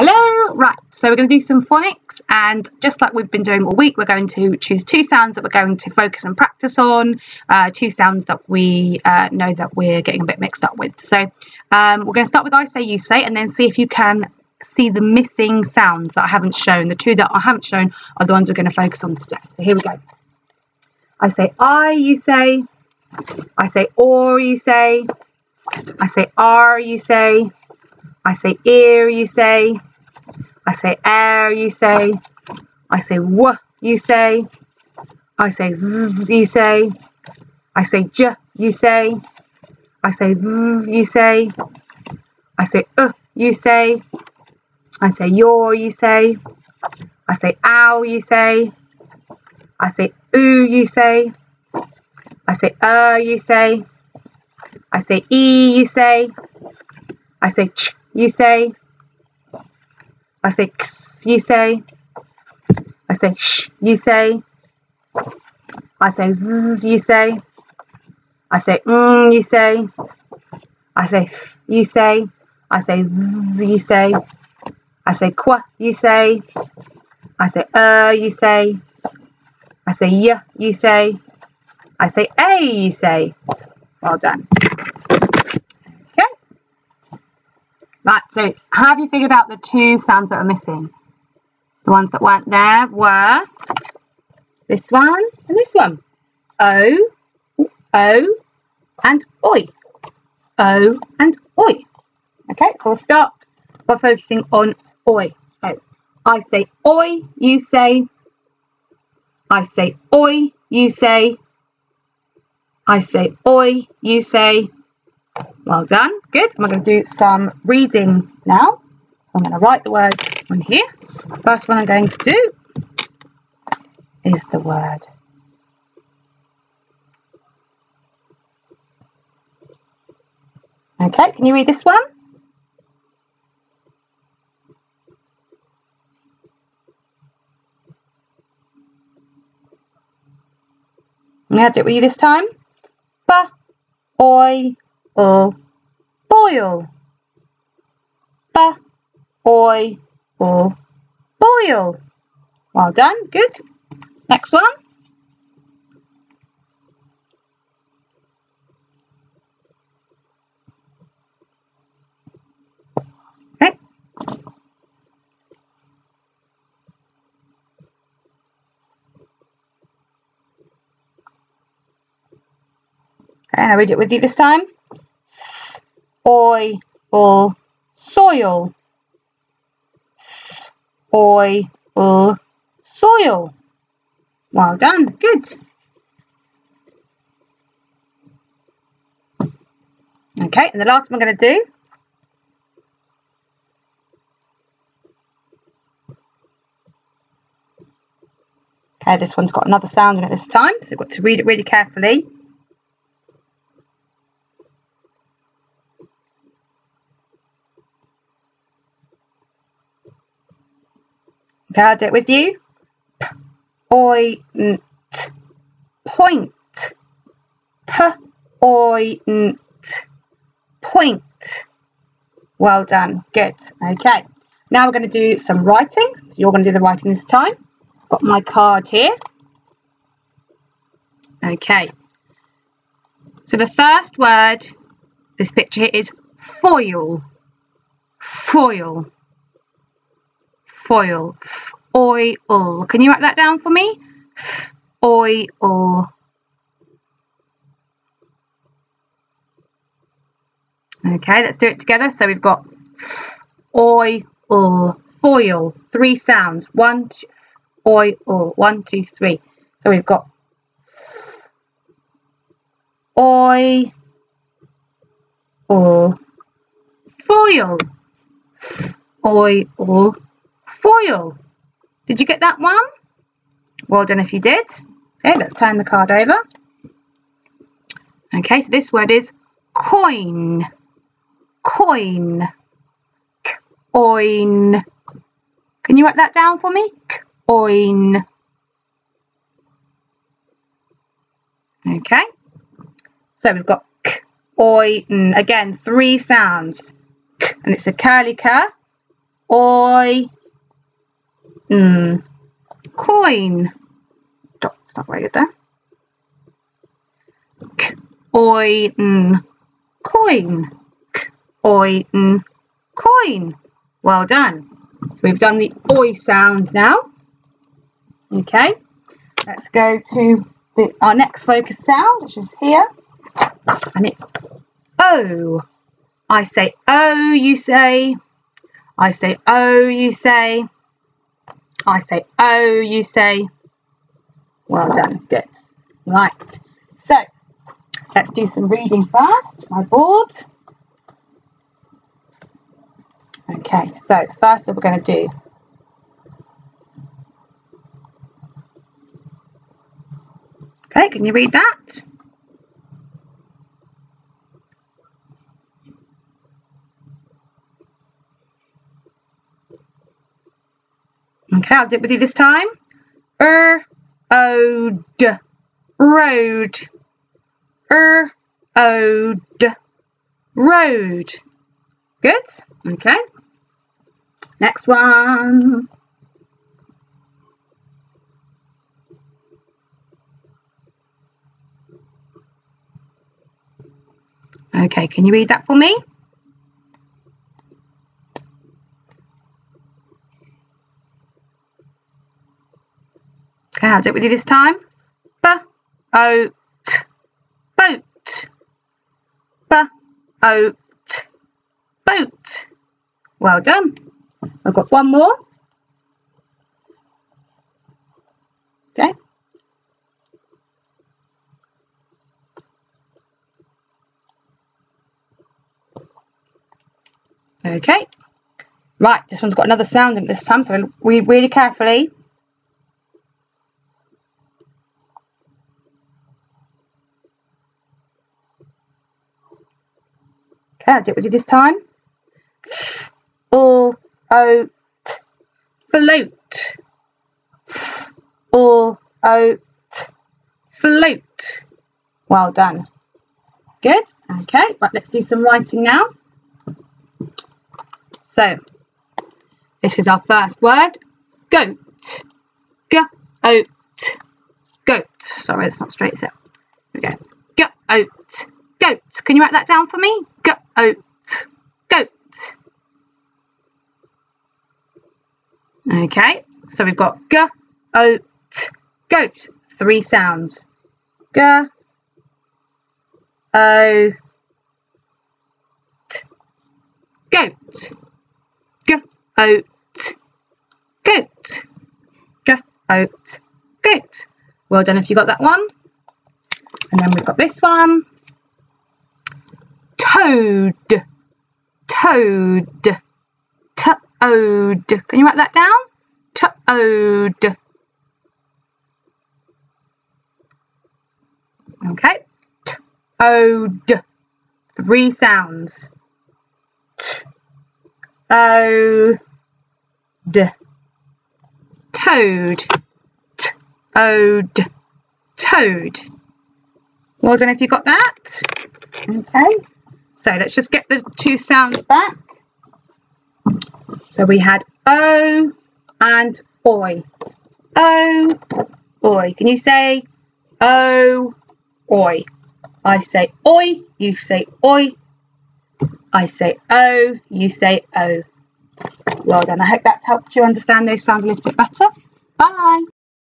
Hello, right, so we're going to do some phonics, and just like we've been doing all week, we're going to choose two sounds that we're going to focus and practice on, two sounds that we know that we're getting a bit mixed up with. So we're going to start with I say, you say, and then see if you can see the missing sounds that I haven't shown. The two that I haven't shown are the ones we're going to focus on today. So here we go. I say I, you say. I say or, you say. I say are, you say. I say ear, you say. I say air, you say. I say w, you say. I say z, you say. I say j, you say. I say v, you say. I say you say. I say your, you say. I say ow, you say. I say oo, you say. I say you say. I say e, you say. I say ch, you say. I say x, you say. I say sh, you say. I say z, you say. I say you say. I say f, you say. I say v, you say. I say qu, you say. I say you say. I say y, you say. I say a, you say. Well done. Okay. Right, so have you figured out the two sounds that are missing? The ones that weren't there were this one and this one. O, O, and oi. O and oi. Okay, so we'll start by focusing on oi. Oh. I say oi, you say. I say oi, you say. I say oi, you say. Well done, good. I'm going to do some reading now. So I'm going to write the words on here. First one I'm going to do is the word. Okay, can you read this one? I'm going to do it with you this time. Ba, oi, boil. Ba, oi, boil. Well done, good. Next one. Okay. Okay, I'll read it with you this time. Oi, soil. Oi, soil. Well done, good. Okay, and the last one I'm going to do. Okay, this one's got another sound in it this time, so you've got to read it really carefully. Okay, I'll do it with you. Point. Point. Point. Point. Well done. Good. Okay. Now we're going to do some writing. So you're going to do the writing this time. Got my card here. Okay. So the first word, this picture here, is foil. Foil. Foil. Oil. Can you write that down for me? Oil. Okay, let's do it together. So we've got oil, foil, three sounds. One, two, oil. 1, 2, 3. So we've got oil, foil, oil, foil. Did you get that one? Well done if you did. Okay, let's turn the card over. Okay, so this word is coin. Coin. Oin. Can you write that down for me? Oin. Okay. So we've got k, oin. Again, three sounds. K, and it's a curly cur. oi, coin. It's not very good there. K, oi, coin. K, oi, coin. Well done. So we've done the oi sound now. Okay, let's go to our next focus sound, which is here, and it's O. I say O, you say. I say O, you say. I say O, you say. Well done, good. Right, so let's do some reading first. My board. Okay, so first what we're going to do. Okay, can you read that? Okay, I'll do it with you this time. O-D, road. O-D, road. Good. Okay. Next one. Okay, can you read that for me? Okay, I'll do it with you this time. B-O-T, boat. B-O-T, boat. Well done. I've got one more. Okay. Okay. Right, this one's got another sound in it this time, so read really carefully. Okay, I'll do it with you this time. All-oat, float. All-oat, float. Well done. Good. Okay, right, let's do some writing now. So, this is our first word. Goat. G-oat. Goat. Sorry, it's not straight, is it? Here we go. Goat. Goat. Can you write that down for me? Goat. Goat. Okay, so we've got goat, goat. 3 sounds. G-O-T, goat. G-O-T, goat. G-O-T, goat. Well done if you got that one. And then we've got this one. Toad. Toad. Toad. Can you write that down? Toad. Okay. Toad. 3 sounds. Toad. Toad. Toad. Toad. Well done if you got that. Okay. So let's just get the 2 sounds back. So we had O and oi. O, oi. Can you say O, oi? I say oi, you say oi. I say O, you say O. Well done. I hope that's helped you understand those sounds a little bit better. Bye.